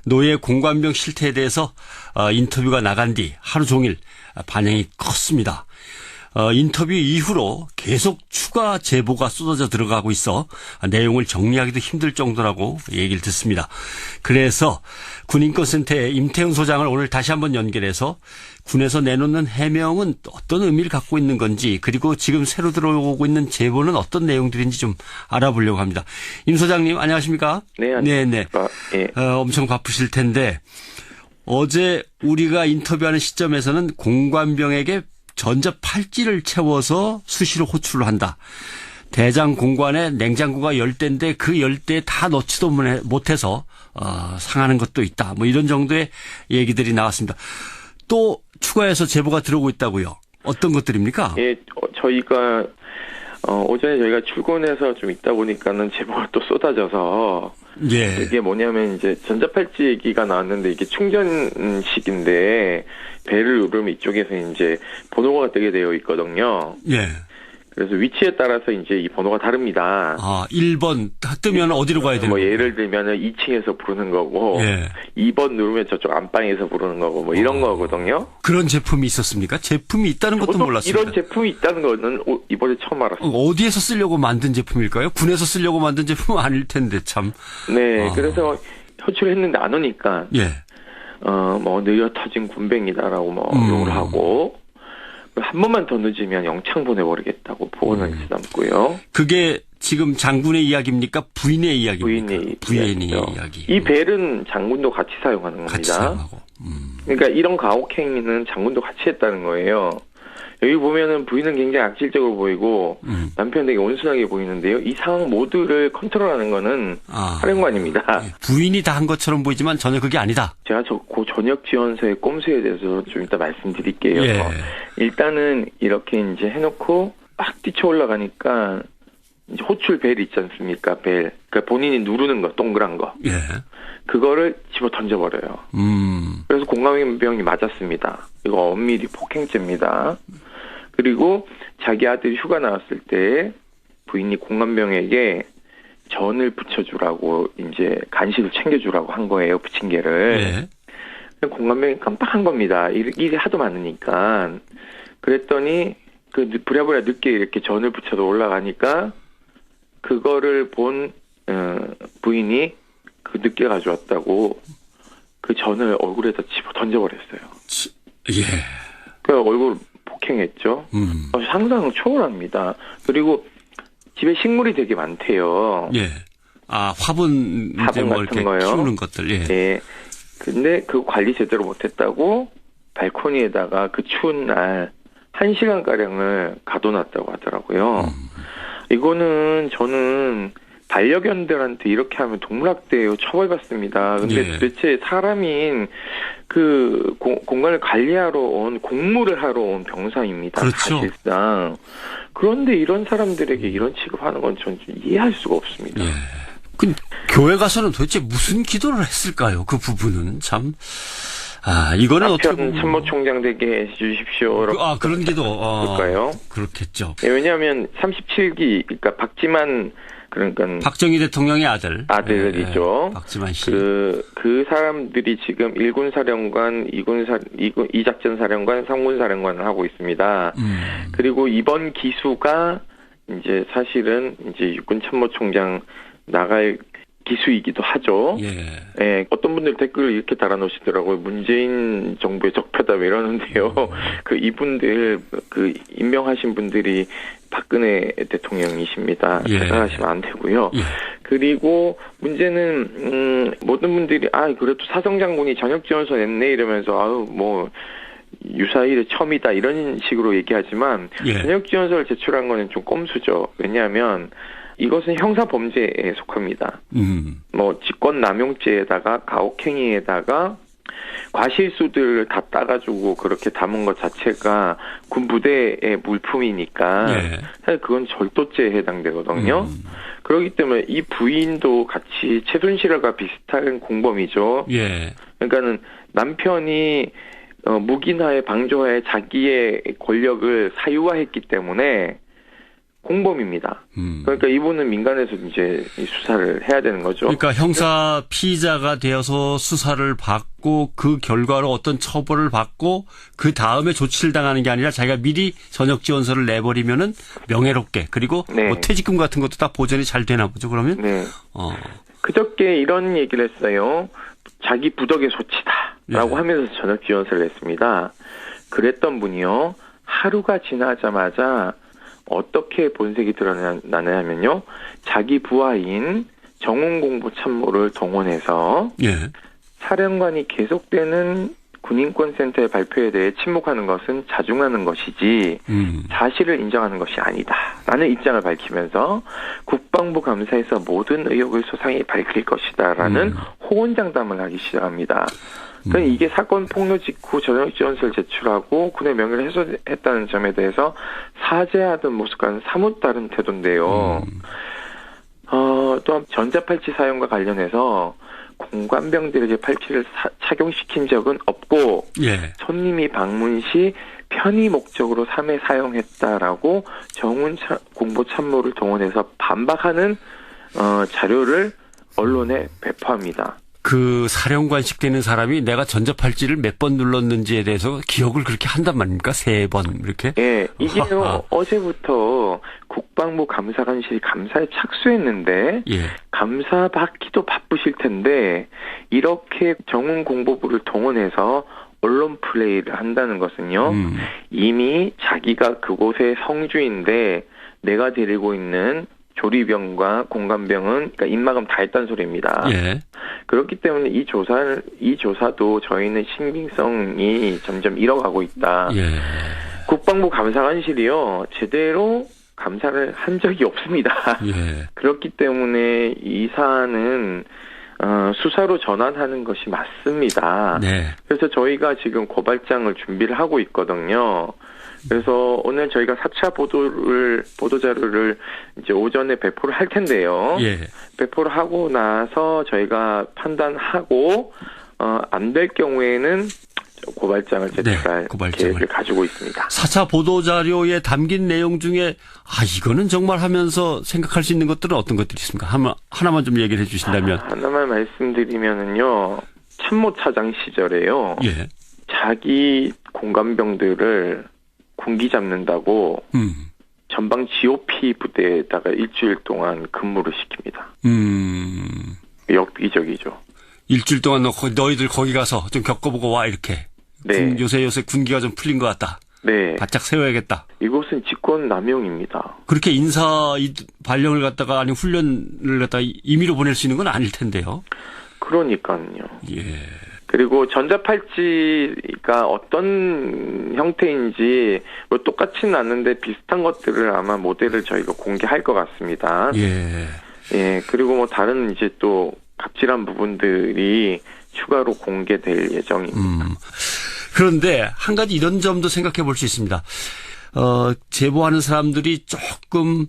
노예 공관병 실태에 대해서 인터뷰가 나간 뒤 하루 종일 반향이 컸습니다. 인터뷰 이후로 계속 추가 제보가 쏟아져 들어가고 있어 내용을 정리하기도 힘들 정도라고 얘기를 듣습니다. 그래서 군인권센터의 임태훈 소장을 오늘 다시 한번 연결해서 군에서 내놓는 해명은 어떤 의미를 갖고 있는 건지, 그리고 지금 새로 들어오고 있는 제보는 어떤 내용들인지 좀 알아보려고 합니다. 임 소장님 안녕하십니까? 네, 안녕하십니까? 네. 엄청 바쁘실 텐데 어제 우리가 인터뷰하는 시점에서는 공관병에게 전자 팔찌를 채워서 수시로 호출을 한다. 대장 공관에 냉장고가 열대인데 그 열대에 다 넣지도 못해서 상하는 것도 있다. 뭐 이런 정도의 얘기들이 나왔습니다. 또 추가해서 제보가 들어오고 있다고요. 어떤 것들입니까? 예, 저희가 오전에 저희가 출근해서 좀 있다 보니까는 제보가 또 쏟아져서 예. 이게 뭐냐면 이제 전자팔찌 얘기가 나왔는데 이게 충전식인데 배를 누르면 이쪽에서 이제 번호가 뜨게 되어 있거든요. 예. 그래서 위치에 따라서 이제 이 번호가 다릅니다. 1번 뜨면 어디로 가야 되는 뭐 거예요? 예를 들면 2층에서 부르는 거고, 예. 2번 누르면 저쪽 안방에서 부르는 거고, 뭐 이런 거거든요. 그런 제품이 있었습니까? 제품이 있다는 것도 몰랐습니다. 이런 제품이 있다는 거는 이번에 처음 알았어요. 어디에서 쓰려고 만든 제품일까요? 군에서 쓰려고 만든 제품은 아닐 텐데 참. 네, 그래서 호출했는데 안 오니까, 예. 뭐 느려 터진 군뱅이다라고 뭐 욕을 하고, 한 번만 더 늦으면 영창 보내버리겠다고 보고는 남고요. 그게 지금 장군의 이야기입니까? 부인의 이야기입니까? 부인의 이야기. 이 벨은 장군도 같이 사용하는 겁니다. 같이 사용하고. 그러니까 이런 가혹행위는 장군도 같이 했다는 거예요. 여기 보면은 부인은 굉장히 악질적으로 보이고 남편은 되게 온순하게 보이는데요. 이 상황 모두를 컨트롤하는 거는 사령관입니다. 부인이 다 한 것처럼 보이지만 전혀 그게 아니다. 제가 고 전역 지원서의 꼼수에 대해서 좀 이따 말씀드릴게요. 예. 일단은 이렇게 이제 해놓고 막 뛰쳐 올라가니까 이제 호출 벨 있지 않습니까? 벨. 그러니까 본인이 누르는 거, 동그란 거. 예. 그거를 집어 던져버려요. 그래서 공감병이 맞았습니다. 이거 엄밀히 폭행죄입니다. 그리고 자기 아들이 휴가 나왔을 때 부인이 공감병에게 전을 붙여주라고 이제 간식을 챙겨주라고 한 거예요. 부침개를. 예. 공감병이 깜빡한 겁니다. 일이 하도 많으니까. 그랬더니 부랴부랴 늦게 이렇게 전을 붙여서 올라가니까 그거를 본 부인이 늦게 가져왔다고 그 전을 얼굴에다 집어 던져버렸어요. 예. 그 얼굴 폭행했죠. 상상 초월합니다. 그리고 집에 식물이 되게 많대요. 예. 화분 화분 뭐 같은 이렇게 거요. 키우는 것들. 예. 네. 근데 그 관리 제대로 못했다고 발코니에다가 그 추운 날 1시간가량을 가둬놨다고 하더라고요. 이거는 저는 반려견들한테 이렇게 하면 동물학대예요. 처벌받습니다. 근데 도대체 사람인 그 공간을 관리하러 온 공무를 하러 온 병사입니다. 그렇죠. 사실상. 그런데 이런 사람들에게 이런 취급하는 건 저는 좀 이해할 수가 없습니다. 예. 그 교회 가서는 도대체 무슨 기도를 했을까요? 그 부분은 참. 이거는 어떻게 보면 참모총장 되게 해주십시오. 그런 기도. 그럴까요? 그렇겠죠. 예, 왜냐하면 37기 그러니까 박지만 그러니까 박정희 대통령의 아들이죠. 예, 박지만 씨. 그 사람들이 지금 1군 사령관, 2 작전 사령관, 3군 사령관을 하고 있습니다. 그리고 이번 기수가 이제 사실은 이제 육군 참모총장 나갈 기수이기도 하죠. 예. 예, 어떤 분들 댓글을 이렇게 달아놓으시더라고요. 문재인 정부의 적폐다 이러는데요. 이분들 임명하신 분들이 박근혜 대통령이십니다. 예. 생각하시면 안 되고요. 예. 그리고 문제는 모든 분들이 그래도 사성장군이 전역지원서 냈네 이러면서 유사일의 첨이다 이런 식으로 얘기하지만 전역지원서를 제출한 거는 좀 꼼수죠. 왜냐하면 이것은 형사범죄에 속합니다. 직권남용죄에다가 가혹행위에다가 과실수들을 다 따가지고 그렇게 담은 것 자체가 군부대의 물품이니까 사실 그건 절도죄에 해당되거든요. 그렇기 때문에 이 부인도 같이 최순실과 비슷한 공범이죠. 예. 그러니까는 남편이 묵인하에 방조하에 자기의 권력을 사유화했기 때문에 공범입니다. 그러니까 이분은 민간에서 이제 수사를 해야 되는 거죠. 그러니까 형사 피의자가 되어서 수사를 받고 그 결과로 어떤 처벌을 받고 그 다음에 조치를 당하는 게 아니라 자기가 미리 전역 지원서를 내버리면은 명예롭게 그리고 네. 뭐 퇴직금 같은 것도 다 보전이 잘 되나 보죠. 그러면 네. 그저께 이런 얘기를 했어요. 자기 부덕의 소치다라고 하면서 전역 지원서를 냈습니다. 그랬던 분이요. 하루가 지나자마자 어떻게 본색이 드러나냐면요. 자기 부하인 정훈공보 참모를 동원해서 사령관이 계속되는 군인권센터의 발표에 대해 침묵하는 것은 자중하는 것이지 사실을 인정하는 것이 아니다라는 입장을 밝히면서 국방부 감사에서 모든 의혹을 소상히 밝힐 것이다라는 호언장담을 하기 시작합니다. 그러니까 이게 사건 폭로 직후 전역 지원서를 제출하고 군의 명예를 훼손했다는 점에 대해서 사죄하던 모습과는 사뭇 다른 태도인데요. 또한 전자팔찌 사용과 관련해서 공관병들에게 팔찌를 착용시킨 적은 없고 손님이 방문 시 편의 목적으로 3회 사용했다라고 정훈 공보 참모를 동원해서 반박하는 자료를 언론에 배포합니다. 그 사령관식 되는 사람이 내가 전자팔찌를 몇 번 눌렀는지에 대해서 기억을 그렇게 한단 말입니까? 3번 이렇게? 예, 이게요. 어제부터 국방부 감사관실이 감사에 착수했는데 감사 받기도 바쁘실 텐데 이렇게 정훈 공보부를 동원해서 언론 플레이를 한다는 것은요. 이미 자기가 그곳의 성주인데 내가 데리고 있는 조리병과 공관병은 그러니까 입막음 다 했다는 소리입니다. 그렇기 때문에 이 조사도 저희는 신빙성이 점점 잃어가고 있다. 국방부 감사관실이요 제대로 감사를 한 적이 없습니다. 그렇기 때문에 이 사안은 수사로 전환하는 것이 맞습니다. 그래서 저희가 지금 고발장을 준비를 하고 있거든요. 그래서 오늘 저희가 4차 보도자료를 이제 오전에 배포를 할 텐데요. 배포를 하고 나서 저희가 판단하고, 안 될 경우에는 고발장을 제출할 계획을 가지고 있습니다. 4차 보도자료에 담긴 내용 중에, 이거는 정말 하면서 생각할 수 있는 것들은 어떤 것들이 있습니까? 하나만 좀 얘기를 해 주신다면. 하나만 말씀드리면은요, 참모차장 시절에요. 자기 공관병들을 군기 잡는다고 전방 GOP 부대에다가 일주일 동안 근무를 시킵니다. 역기적이죠. 일주일 동안 너희들 거기 가서 좀 겪어보고 와 이렇게. 요새 군기가 좀 풀린 것 같다. 바짝 세워야겠다. 이것은 직권남용입니다. 그렇게 인사 발령을 갖다가 아니 훈련을 갖다가 임의로 보낼 수 있는 건 아닐 텐데요. 그러니까요. 그리고 전자팔찌가 어떤 형태인지 뭐 똑같지는 않는데 비슷한 것들을 아마 모델을 저희가 공개할 것 같습니다. 그리고 뭐 다른 이제 또 갑질한 부분들이 추가로 공개될 예정입니다. 그런데 한 가지 이런 점도 생각해 볼 수 있습니다. 제보하는 사람들이 조금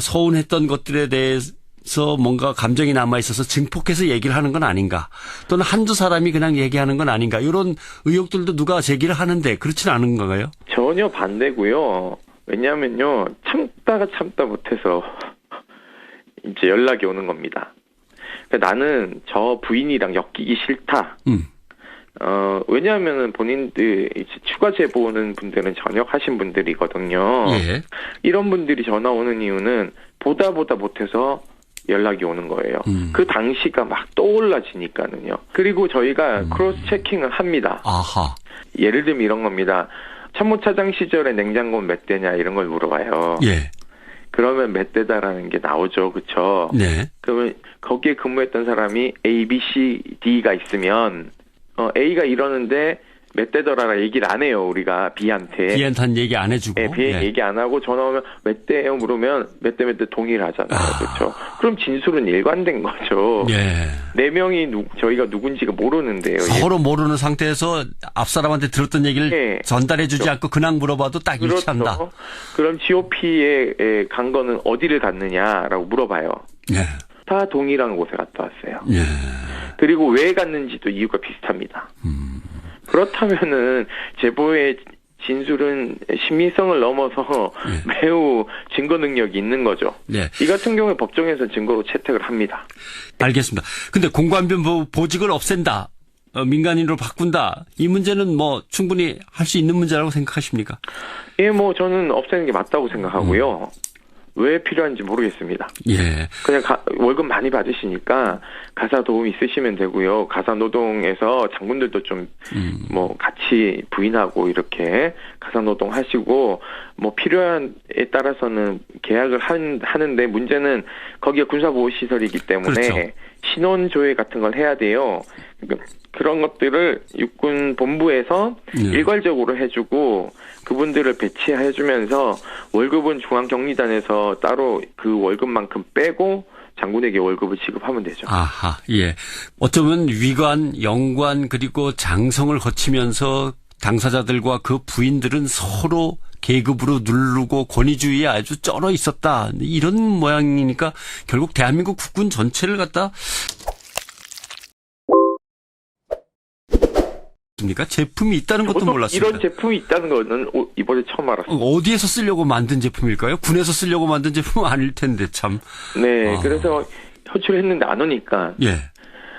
서운했던 것들에 대해서 뭔가 감정이 남아있어서 증폭해서 얘기를 하는 건 아닌가. 또는 한두 사람이 그냥 얘기하는 건 아닌가. 이런 의혹들도 누가 제기를 하는데 그렇지는 않은 건가요? 전혀 반대고요. 왜냐하면요. 참다 못해서 이제 연락이 오는 겁니다. 그러니까 나는 저 부인이랑 엮이기 싫다. 왜냐하면은 본인들 이제 추가 제보하는 분들은 전역하신 분들이거든요. 이런 분들이 전화 오는 이유는 보다 못해서 연락이 오는 거예요. 그 당시가 막 떠올라지니까는요. 그리고 저희가 크로스 체킹을 합니다. 예를 들면 이런 겁니다. 참모차장 시절에 냉장고는 몇 대냐 이런 걸 물어봐요. 그러면 몇 대다라는 게 나오죠. 그렇죠? 그러면 거기에 근무했던 사람이 A, B, C, D가 있으면 A가 이러는데 몇 대더라라 얘기를 안 해요. 우리가 B한테. B한테는 얘기 안 해주고. 얘기 안 하고 전화 오면 몇 대예요 물으면 몇 대 동의를 하잖아요. 그렇죠. 그럼 진술은 일관된 거죠. 네 명이 저희가 누군지가 모르는데요. 서로 모르는 상태에서 앞 사람한테 들었던 얘기를 전달해 주지 않고 그냥 물어봐도 딱 일치한다. 그럼 GOP에 간 거는 어디를 갔느냐라고 물어봐요. 다 동일한 곳에 갔다 왔어요. 그리고 왜 갔는지도 이유가 비슷합니다. 그렇다면은 제보의 진술은 신빙성을 넘어서 매우 증거 능력이 있는 거죠. 네. 이 같은 경우에 법정에서 증거로 채택을 합니다. 알겠습니다. 근데 공관변 보직을 없앤다. 민간인으로 바꾼다. 이 문제는 뭐 충분히 할 수 있는 문제라고 생각하십니까? 예, 뭐 저는 없애는 게 맞다고 생각하고요. 왜 필요한지 모르겠습니다. 예. 그냥 월급 많이 받으시니까 가사 도움 있으시면 되고요. 가사 노동에서 장군들도 좀 뭐 같이 부인하고 이렇게 가사 노동 하시고 뭐 필요한에 따라서는 계약을 하는데 문제는 거기가 군사보호 시설이기 때문에 그렇죠. 신원 조회 같은 걸 해야 돼요. 그런 것들을 육군 본부에서 일괄적으로 해주고 그분들을 배치해주면서 월급은 중앙경리단에서 따로 그 월급만큼 빼고 장군에게 월급을 지급하면 되죠. 아하, 예. 어쩌면 위관, 영관 그리고 장성을 거치면서 당사자들과 그 부인들은 서로 계급으로 누르고 권위주의에 아주 쩔어 있었다. 이런 모양이니까 결국 대한민국 국군 전체를 갖다 제품이 있다는 것도 몰랐습니다. 이런 제품이 있다는 거는 이번에 처음 알았어요. 어디에서 쓰려고 만든 제품일까요? 군에서 쓰려고 만든 제품은 아닐 텐데 참. 네, 그래서 호출했는데 안 오니까 예.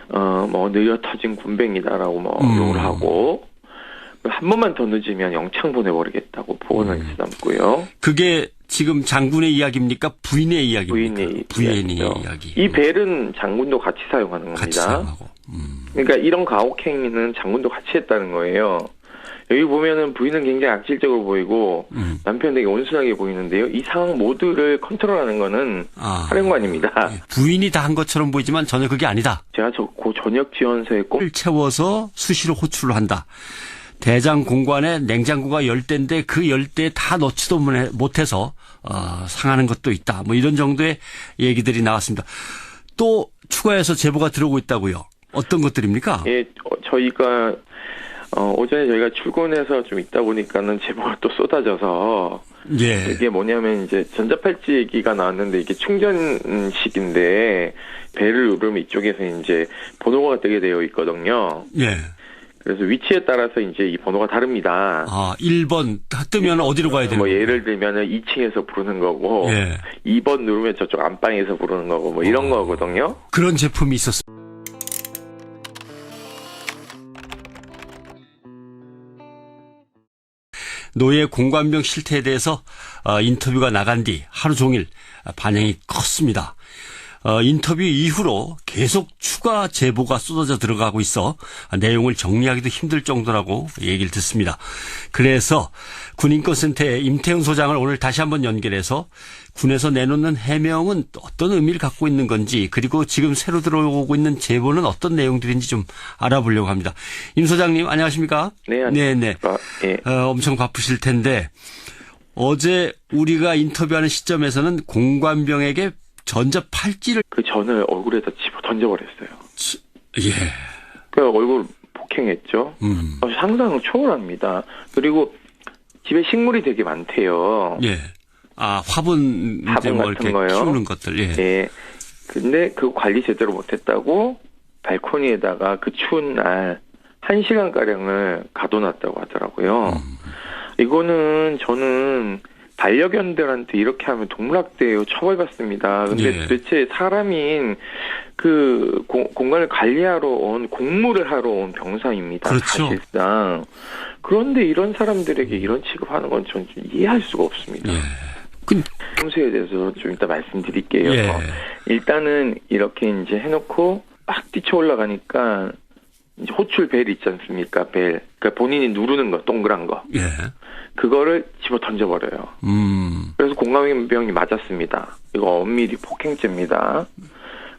뭐 느려 터진 군뱅이다라고 뭐 욕을 하고 한 번만 더 늦으면 영창 보내버리겠다고 보고는 남고요. 그게 지금 장군의 이야기입니까? 부인의 이야기입니까? 부인의 이야기죠. 이야기. 이 벨은 장군도 같이 사용하는 겁니다. 같이 사용하고. 그러니까 이런 가혹행위는 장군도 같이 했다는 거예요. 여기 보면은 부인은 굉장히 악질적으로 보이고 남편은 되게 온순하게 보이는데요. 이 상황 모두를 컨트롤하는 거는 사령관입니다. 예. 부인이 다 한 것처럼 보이지만 전혀 그게 아니다. 제가 그 전역 지원서에 꼭 채워서 수시로 호출을 한다. 대장 공관에 냉장고가 10대인데 그 10대에 다 넣지도 못해서 상하는 것도 있다. 뭐 이런 정도의 얘기들이 나왔습니다. 또 추가해서 제보가 들어오고 있다고요. 어떤 것들입니까? 예, 저희가 오전에 저희가 출근해서 좀 있다 보니까는 제보가 또 쏟아져서 예. 이게 뭐냐면 이제 전자팔찌 얘기가 나왔는데 이게 충전식인데 배를 누르면 이쪽에서 이제 번호가 뜨게 되어 있거든요. 예. 그래서 위치에 따라서 이제 이 번호가 다릅니다. 1번 뜨면 어디로 가야 되는 뭐 거예요? 예를 들면은 2층에서 부르는 거고, 예. 2번 누르면 저쪽 안방에서 부르는 거고, 뭐 이런 거거든요. 그런 제품이 있었습니다. 노예 공관병 실태에 대해서 인터뷰가 나간 뒤 하루 종일 반향이 컸습니다. 인터뷰 이후로 계속 추가 제보가 쏟아져 들어가고 있어 내용을 정리하기도 힘들 정도라고 얘기를 듣습니다. 그래서 군인권센터의 임태훈 소장을 오늘 다시 한번 연결해서 군에서 내놓는 해명은 어떤 의미를 갖고 있는 건지 그리고 지금 새로 들어오고 있는 제보는 어떤 내용들인지 좀 알아보려고 합니다. 임 소장님 안녕하십니까? 네, 안녕하십니까? 네. 엄청 바쁘실 텐데 어제 우리가 인터뷰하는 시점에서는 공관병에게 전자팔찌를 그 전을 얼굴에다 집어 던져버렸어요. 예. 그 얼굴 폭행했죠. 상상 초월합니다. 그리고 집에 식물이 되게 많대요. 예. 화분 이제 뭐 이렇게 같은 거요. 키우는 것들. 예. 예. 근데 그 관리 제대로 못했다고 발코니에다가 그 추운 날 1시간가량을 가둬놨다고 하더라고요. 이거는 저는 반려견들한테 이렇게 하면 동물학대예요. 처벌받습니다. 근데 도대체 사람인 그 공간을 관리하러 온 공무를 하러 온 병사입니다. 그렇죠. 사실상. 그런데 이런 사람들에게 이런 취급하는 건 전 좀 이해할 수가 없습니다. 예. 평소에 대해서 좀 이따 말씀드릴게요. 예. 일단은 이렇게 이제 해놓고 막 뛰쳐 올라가니까 이제 호출 벨 있지 않습니까? 벨. 그러니까 본인이 누르는 거, 동그란 거. 예. 그거를 집어 던져버려요. 그래서 공감병이 맞았습니다. 이거 엄밀히 폭행죄입니다.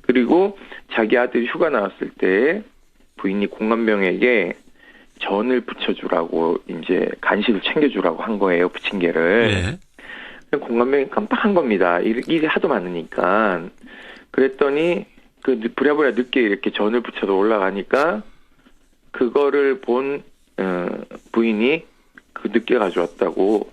그리고 자기 아들이 휴가 나왔을 때 부인이 공감병에게 전을 붙여주라고 이제 간식을 챙겨주라고 한 거예요. 부침개를. 예. 공감병이 깜빡한 겁니다. 일이 하도 많으니까. 그랬더니 그 부랴부랴 늦게 이렇게 전을 붙여서 올라가니까 그거를 본 부인이 그 늦게 가져왔다고